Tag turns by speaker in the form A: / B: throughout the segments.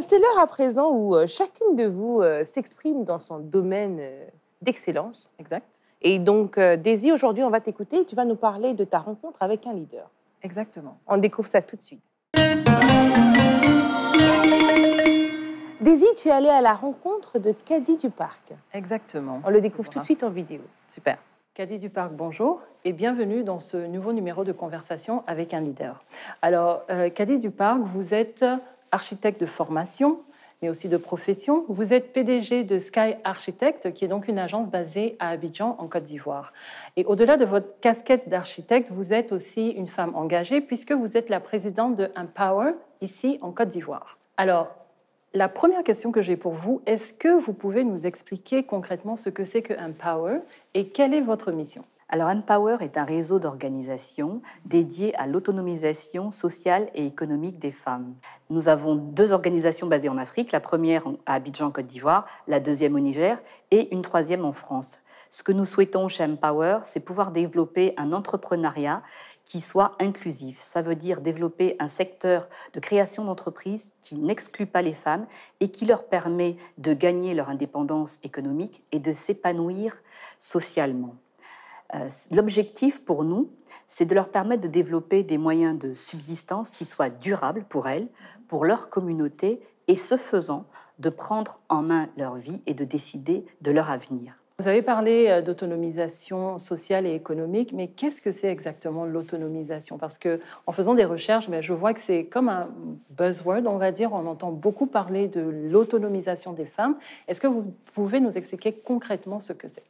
A: C'est l'heure à présent où chacune de vous s'exprime dans son domaine d'excellence.
B: Exact.
A: Et donc, Daisy, aujourd'hui, on va t'écouter et tu vas nous parler de ta rencontre avec un leader.
B: Exactement.
A: On découvre ça tout de suite. Daisy, tu es allée à la rencontre de Kady Duparc.
B: Exactement.
A: On le découvre tout de suite en vidéo.
B: Super. Kady Duparc, bonjour et bienvenue dans ce nouveau numéro de conversation avec un leader. Alors, Kady Duparc, vous êtes architecte de formation, mais aussi de profession. Vous êtes PDG de Sky Architect, qui est donc une agence basée à Abidjan, en Côte d'Ivoire. Et au-delà de votre casquette d'architecte, vous êtes aussi une femme engagée, puisque vous êtes la présidente de Empower, ici en Côte d'Ivoire. Alors, la première question que j'ai pour vous, est-ce que vous pouvez nous expliquer concrètement ce que c'est que Empower et quelle est votre mission?
C: Alors Empower est un réseau d'organisations dédié à l'autonomisation sociale et économique des femmes. Nous avons 2 organisations basées en Afrique, la première à Abidjan, Côte d'Ivoire, la deuxième au Niger et une troisième en France. Ce que nous souhaitons chez Empower, c'est pouvoir développer un entrepreneuriat qui soit inclusif. Ça veut dire développer un secteur de création d'entreprises qui n'exclut pas les femmes et qui leur permet de gagner leur indépendance économique et de s'épanouir socialement. L'objectif pour nous, c'est de leur permettre de développer des moyens de subsistance qui soient durables pour elles, pour leur communauté, et ce faisant, de prendre en main leur vie et de décider de leur avenir.
B: Vous avez parlé d'autonomisation sociale et économique, mais qu'est-ce que c'est exactement l'autonomisation? Parce que en faisant des recherches, je vois que c'est comme un buzzword, on va dire. On entend beaucoup parler de l'autonomisation des femmes. Est-ce que vous pouvez nous expliquer concrètement ce que c'est?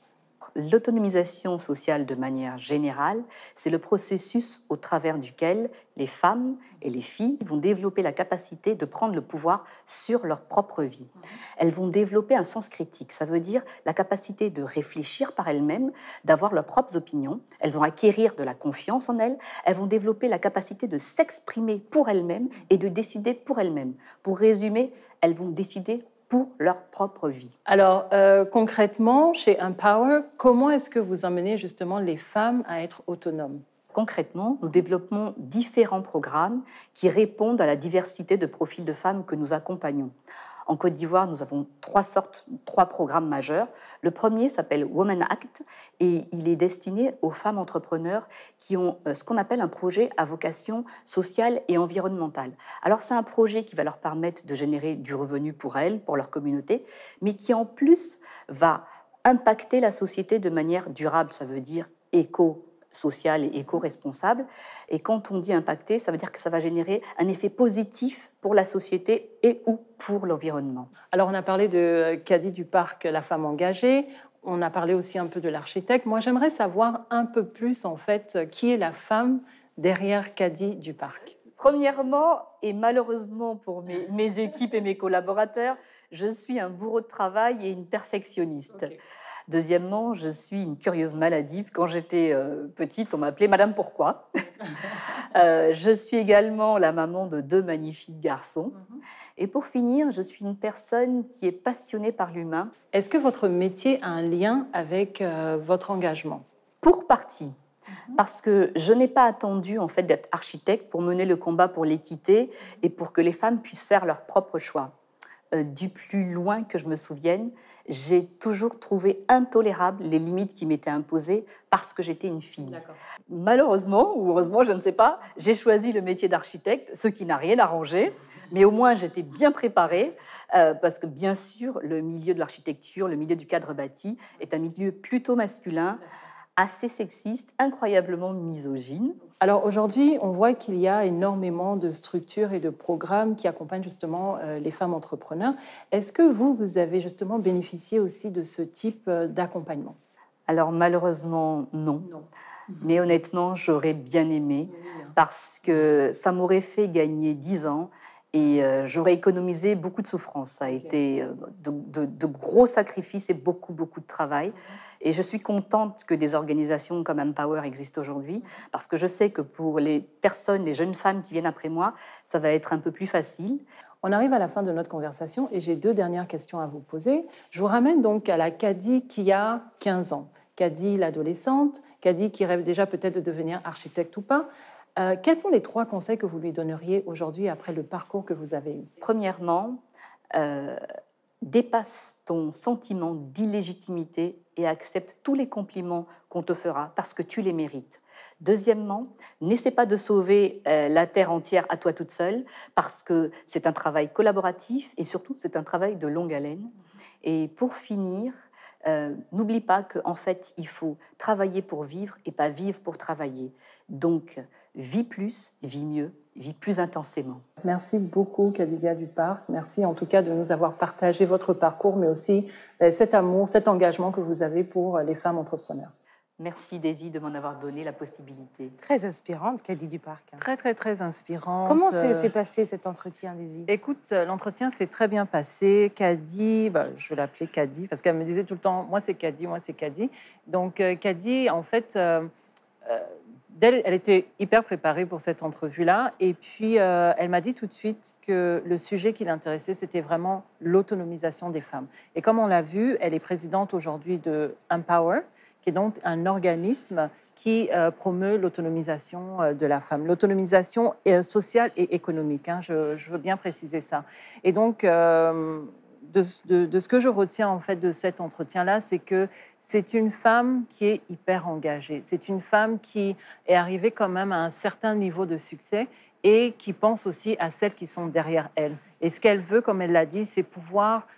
C: L'autonomisation sociale de manière générale, c'est le processus au travers duquel les femmes et les filles vont développer la capacité de prendre le pouvoir sur leur propre vie. Elles vont développer un sens critique, ça veut dire la capacité de réfléchir par elles-mêmes, d'avoir leurs propres opinions. Elles vont acquérir de la confiance en elles, elles vont développer la capacité de s'exprimer pour elles-mêmes et de décider pour elles-mêmes. Pour résumer, elles vont décider pour leur propre vie.
B: Alors, concrètement, chez Empower, comment est-ce que vous emmenez justement les femmes à être autonomes?
C: Concrètement, nous développons différents programmes qui répondent à la diversité de profils de femmes que nous accompagnons. En Côte d'Ivoire, nous avons 3 programmes majeurs. Le premier s'appelle Women Act et il est destiné aux femmes entrepreneurs qui ont ce qu'on appelle un projet à vocation sociale et environnementale. Alors c'est un projet qui va leur permettre de générer du revenu pour elles, pour leur communauté, mais qui en plus va impacter la société de manière durable, ça veut dire éco-social et éco-responsable. Et quand on dit impacter, ça veut dire que ça va générer un effet positif pour la société et ou pour l'environnement.
B: Alors, on a parlé de Kady Duparc, la femme engagée. On a parlé aussi un peu de l'architecte. Moi, j'aimerais savoir un peu plus, en fait, qui est la femme derrière Kady Duparc.
C: Premièrement, et malheureusement pour mes équipes et mes collaborateurs, je suis un bourreau de travail et une perfectionniste. Okay. Deuxièmement, je suis une curieuse maladive. Quand j'étais petite, on m'appelait Madame Pourquoi. Je suis également la maman de 2 magnifiques garçons. Et pour finir, je suis une personne qui est passionnée par l'humain.
B: Est-ce que votre métier a un lien avec votre engagement?
C: Pour partie. Parce que je n'ai pas attendu en fait d'être architecte pour mener le combat pour l'équité et pour que les femmes puissent faire leurs propres choix. Du plus loin que je me souvienne, j'ai toujours trouvé intolérables les limites qui m'étaient imposées parce que j'étais une fille. Malheureusement, ou heureusement, je ne sais pas, j'ai choisi le métier d'architecte, ce qui n'a rien arrangé, mais au moins j'étais bien préparée, parce que bien sûr, le milieu de l'architecture, le milieu du cadre bâti est un milieu plutôt masculin, assez sexiste, incroyablement misogyne.
B: Alors aujourd'hui, on voit qu'il y a énormément de structures et de programmes qui accompagnent justement les femmes entrepreneurs. Est-ce que vous avez justement bénéficié aussi de ce type d'accompagnement?
C: Alors malheureusement, non. Mais honnêtement, j'aurais bien aimé parce que ça m'aurait fait gagner 10 ans et j'aurais économisé beaucoup de souffrance. Ça a été de gros sacrifices et beaucoup de travail. Et je suis contente que des organisations comme Empower existent aujourd'hui parce que je sais que pour les personnes, les jeunes femmes qui viennent après moi, ça va être un peu plus facile.
B: On arrive à la fin de notre conversation et j'ai 2 dernières questions à vous poser. Je vous ramène donc à la Kady qui a 15 ans. Kady, l'adolescente, Kady qui rêve déjà peut-être de devenir architecte ou pas. Quels sont les 3 conseils que vous lui donneriez aujourd'hui après le parcours que vous avez eu?
C: Premièrement, dépasse ton sentiment d'illégitimité et accepte tous les compliments qu'on te fera parce que tu les mérites. Deuxièmement, n'essaie pas de sauver la terre entière à toi toute seule parce que c'est un travail collaboratif et surtout c'est un travail de longue haleine. Et pour finir, n'oublie pas qu'en fait, il faut travailler pour vivre et pas vivre pour travailler. Donc, vis plus, vis mieux, vis plus intensément.
B: Merci beaucoup, Khadija Duparc. Merci en tout cas de nous avoir partagé votre parcours, mais aussi cet amour, cet engagement que vous avez pour les femmes entrepreneurs.
C: Merci, Daisy, de m'en avoir donné la possibilité.
A: Très inspirante, Khady Duparc.
B: Très, très, très inspirante.
A: Comment s'est passé cet entretien, Daisy?
B: Écoute, l'entretien s'est très bien passé. Khady, je l'appelais Khady parce qu'elle me disait tout le temps, moi c'est Khady, moi c'est Khady. Donc Khady, en fait, elle était hyper préparée pour cette entrevue-là. Et puis, elle m'a dit tout de suite que le sujet qui l'intéressait, c'était vraiment l'autonomisation des femmes. Et comme on l'a vu, elle est présidente aujourd'hui de Empower, qui est donc un organisme qui promeut l'autonomisation de la femme, l'autonomisation sociale et économique. Hein, je veux bien préciser ça. Et donc, de ce que je retiens en fait de cet entretien-là, c'est que c'est une femme qui est hyper engagée. C'est une femme qui est arrivée quand même à un certain niveau de succès et qui pense aussi à celles qui sont derrière elle. Et ce qu'elle veut, comme elle l'a dit, c'est pouvoir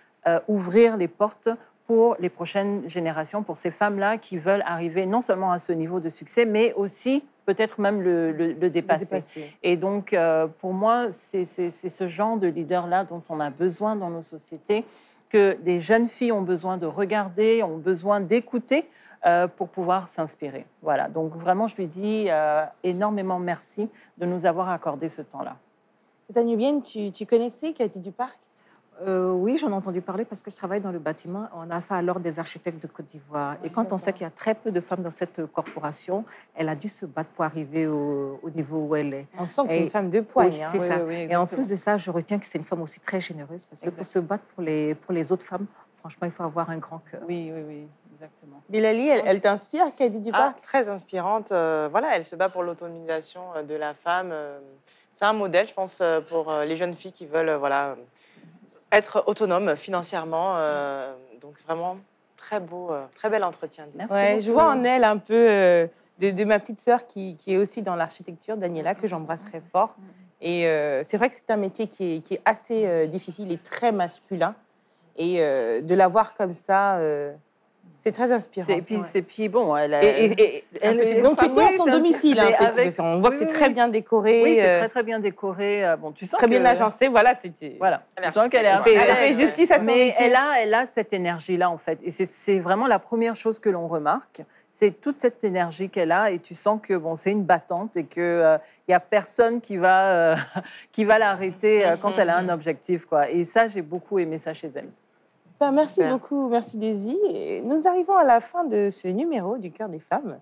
B: ouvrir les portes pour les prochaines générations, pour ces femmes-là qui veulent arriver non seulement à ce niveau de succès, mais aussi peut-être même le dépasser. Et donc, pour moi, c'est ce genre de leader-là dont on a besoin dans nos sociétés, que des jeunes filles ont besoin de regarder, ont besoin d'écouter pour pouvoir s'inspirer. Voilà, donc vraiment, je lui dis énormément merci de nous avoir accordé ce temps-là.
A: Tanubienne, tu connaissais Khady Duparc?
D: Oui, j'en ai entendu parler parce que je travaille dans le bâtiment. On a fait alors des architectes de Côte d'Ivoire. Et quand on sait qu'il y a très peu de femmes dans cette corporation, elle a dû se battre pour arriver au niveau où elle est.
A: On sent que c'est une femme de poigne.
D: Oui,
A: hein.
D: c'est ça.
B: Oui,
D: Et en plus de ça, je retiens que c'est une femme aussi très généreuse parce que pour se battre pour les autres femmes, franchement, il faut avoir un grand cœur.
B: Oui, exactement.
A: Bilali, elle t'inspire, Khady Duparc?
E: Très inspirante. Voilà, elle se bat pour l'autonomisation de la femme. C'est un modèle, je pense, pour les jeunes filles qui veulent être autonomes financièrement. Donc vraiment, très beau, très bel entretien.
A: Ouais, je vois en elle un peu de ma petite sœur qui est aussi dans l'architecture, Daniela, que j'embrasse très fort. Et c'est vrai que c'est un métier qui est assez difficile et très masculin. Et de la voir comme ça, c'est très inspirant.
B: Et puis bon, elle
A: donc tu étais à son domicile, hein, on voit que c'est très bien décoré.
B: Oui, c'est très bien décoré. Bon, tu sens
A: très bien agencé, voilà.
B: Voilà, tu sens qu'elle
A: elle fait justice à son métier.
B: Mais elle a cette énergie-là, en fait. Et c'est vraiment la première chose que l'on remarque. C'est toute cette énergie qu'elle a et tu sens que bon, c'est une battante et qu'il n'y a personne qui va l'arrêter quand elle a un objectif, quoi. Et ça, j'ai beaucoup aimé ça chez elle.
A: Merci beaucoup, merci Daisy. Et nous arrivons à la fin de ce numéro du Cœur des femmes.